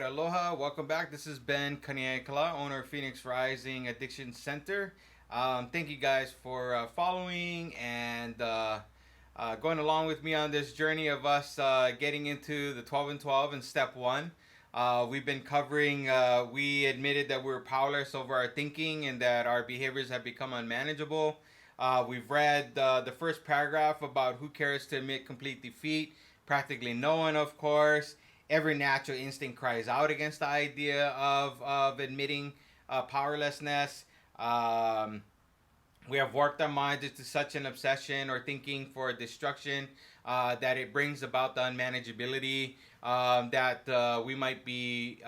Aloha, welcome back. This is Ben Kaneaiakala, owner of Phoenix Rising Addiction Center. Thank you guys for following and going along with me on this journey of us getting into the 12 and 12 in step one. We've been covering, we admitted that we were powerless over our thinking and that our behaviors have become unmanageable. We've read the first paragraph about who cares to admit complete defeat. Practically no one, of course. Every natural instinct cries out against the idea of admitting powerlessness. We have worked our minds into such an obsession or thinking for destruction that it brings about the unmanageability that we might be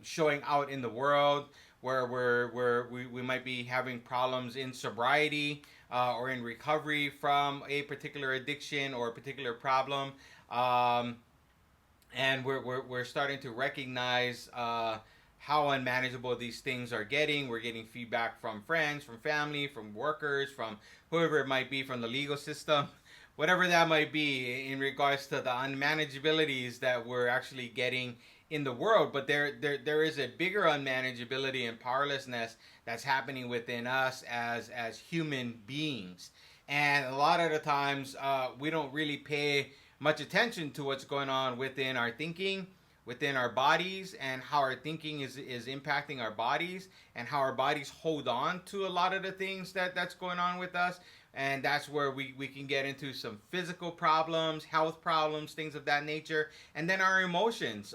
showing out in the world, where we might be having problems in sobriety or in recovery from a particular addiction or a particular problem. And we're starting to recognize how unmanageable these things are getting. We're getting feedback from friends, from family, from workers, from whoever it might be, from the legal system, whatever that might be, in regards to the unmanageabilities that we're actually getting in the world. But there is a bigger unmanageability and powerlessness that's happening within us as human beings. And a lot of the times we don't really pay much attention to what's going on within our thinking, within our bodies, and how our thinking is impacting our bodies, and how our bodies hold on to a lot of the things that's going on with us. And that's where we can get into some physical problems, health problems, things of that nature. And then our emotions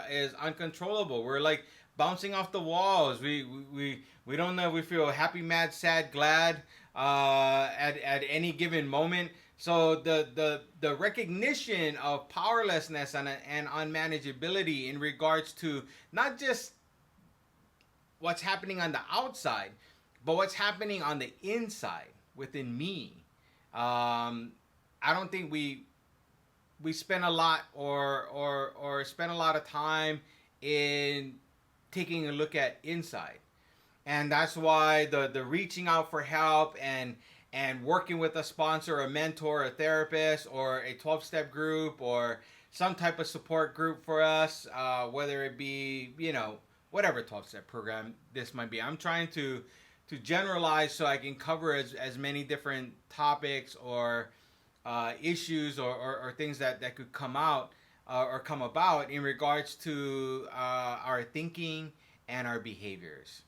is uncontrollable. We're like bouncing off the walls. We don't know if we feel happy, mad, sad, glad at any given moment. So the recognition of powerlessness and unmanageability in regards to not just what's happening on the outside, but what's happening on the inside within me. I don't think we spend a lot or spend a lot of time in taking a look at inside. And that's why the reaching out for help and working with a sponsor, a mentor, a therapist, or a 12-step group, or some type of support group for us, whether it be, whatever 12-step program this might be. I'm trying to generalize so I can cover as many different topics or issues or things that could come out or come about in regards to our thinking and our behaviors.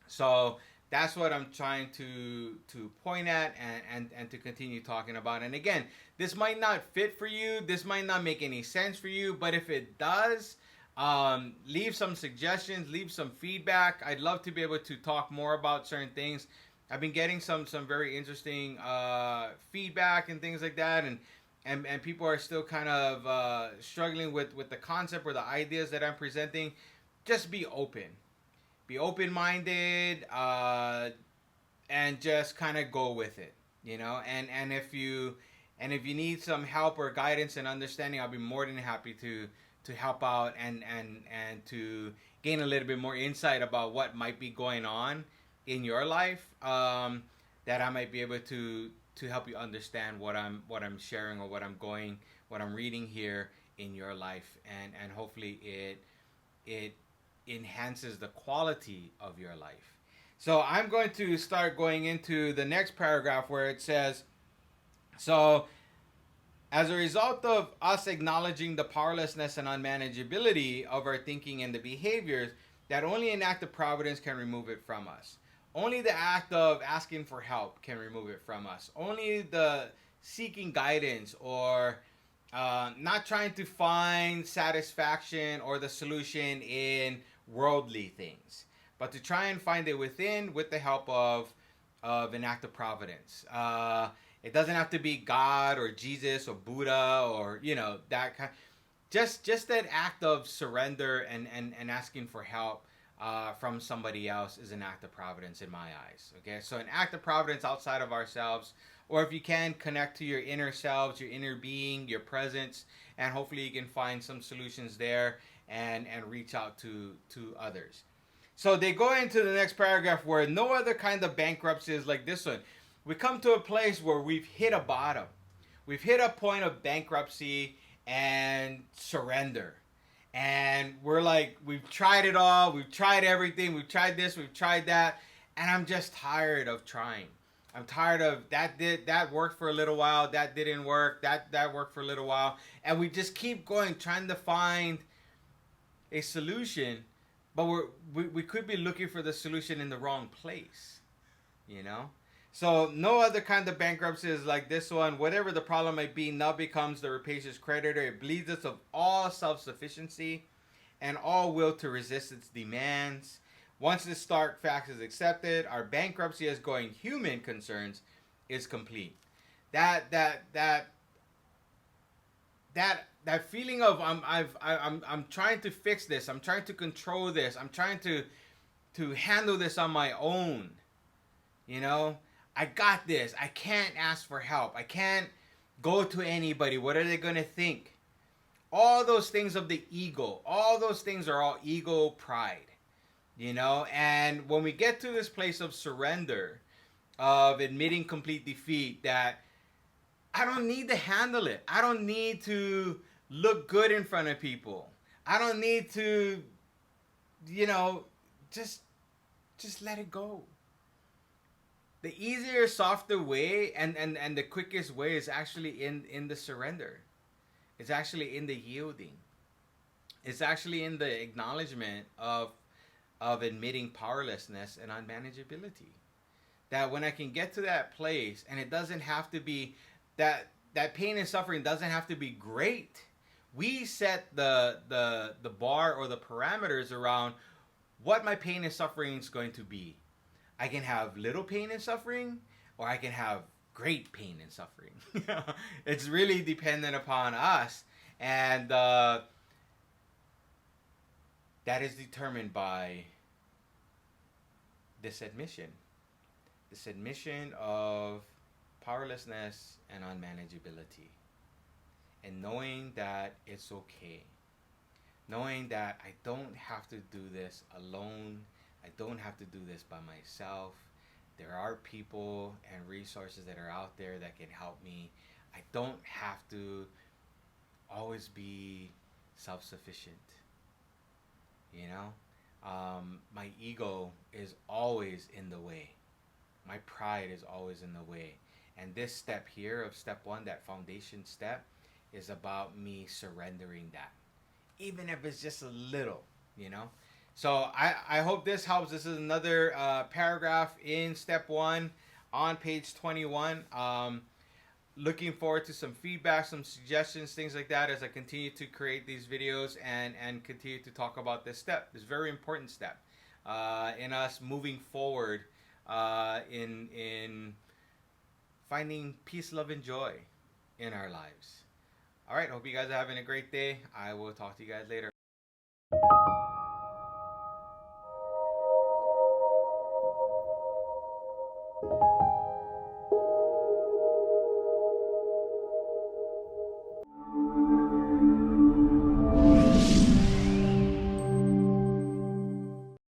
So that's what I'm trying to point at and to continue talking about. And again, this might not fit for you. This might not make any sense for you. But if it does, leave some suggestions, leave some feedback. I'd love to be able to talk more about certain things. I've been getting some very interesting feedback and things like that. And people are still kind of struggling with the concept or the ideas that I'm presenting. Just be open. Be open-minded, and just kind of go with it, And if you need some help or guidance and understanding, I'll be more than happy to help out and to gain a little bit more insight about what might be going on in your life, that I might be able to help you understand what I'm sharing or what I'm reading here in your life, and hopefully it enhances the quality of your life. So I'm going to start going into the next paragraph where it says, so as a result of us acknowledging the powerlessness and unmanageability of our thinking and the behaviors, that only an act of providence can remove it from us. Only the act of asking for help can remove it from us. Only the seeking guidance or not trying to find satisfaction or the solution in worldly things, but to try and find it within with the help of an act of providence. It doesn't have to be God or Jesus or Buddha or that kind. Just that act of surrender and asking for help from somebody else is an act of providence in my eyes. Okay, so an act of providence outside of ourselves, or if you can, connect to your inner selves, your inner being, your presence, and hopefully you can find some solutions there and reach out to others. So they go into the next paragraph where no other kind of bankruptcy is like this one. We come to a place where we've hit a bottom. we've hit a point of bankruptcy and surrender. And we're like, we've tried it all, we've tried everything, we've tried this, we've tried that, and I'm just tired of trying. I'm tired of that worked for a little while, that didn't work, that worked for a little while, and we just keep going trying to find a solution, but we could be looking for the solution in the wrong place, you know. So no other kind of bankruptcy is like this one. Whatever the problem may be, now becomes the rapacious creditor. It bleeds us of all self-sufficiency and all will to resist its demands. Once this stark fact is accepted, our bankruptcy as going human concerns is complete. That feeling of I'm trying to fix this. I'm trying to control this. I'm trying to handle this on my own. You know, I got this. I can't ask for help. I can't go to anybody. What are they going to think? All those things of the ego. All those things are all ego pride. You know, and when we get to this place of surrender, of admitting complete defeat, that I don't need to handle it. I don't need to look good in front of people. I don't need to, you know, just let it go. The easier, softer way and the quickest way is actually in the surrender. It's actually in the yielding. It's actually in the acknowledgement of admitting powerlessness and unmanageability. That when I can get to that place, and it doesn't have to be that pain and suffering doesn't have to be great. We set the bar or the parameters around what my pain and suffering is going to be. I can have little pain and suffering, or I can have great pain and suffering. It's really dependent upon us, and that is determined by this admission of powerlessness and unmanageability, and knowing that it's okay, knowing that I don't have to do this alone, I don't have to do this by myself. There are people and resources that are out there that can help me. I don't have to always be self-sufficient. You know, my ego is always in the way. My pride is always in the way. And this step here of step 1, that foundation step, is about me surrendering that. Even if it's just a little, you know. So I hope this helps. This is another paragraph in step 1 on page 21. Looking forward to some feedback, some suggestions, things like that as I continue to create these videos and continue to talk about this step, this very important step in us moving forward in finding peace, love, and joy in our lives. All right, hope you guys are having a great day. I will talk to you guys later.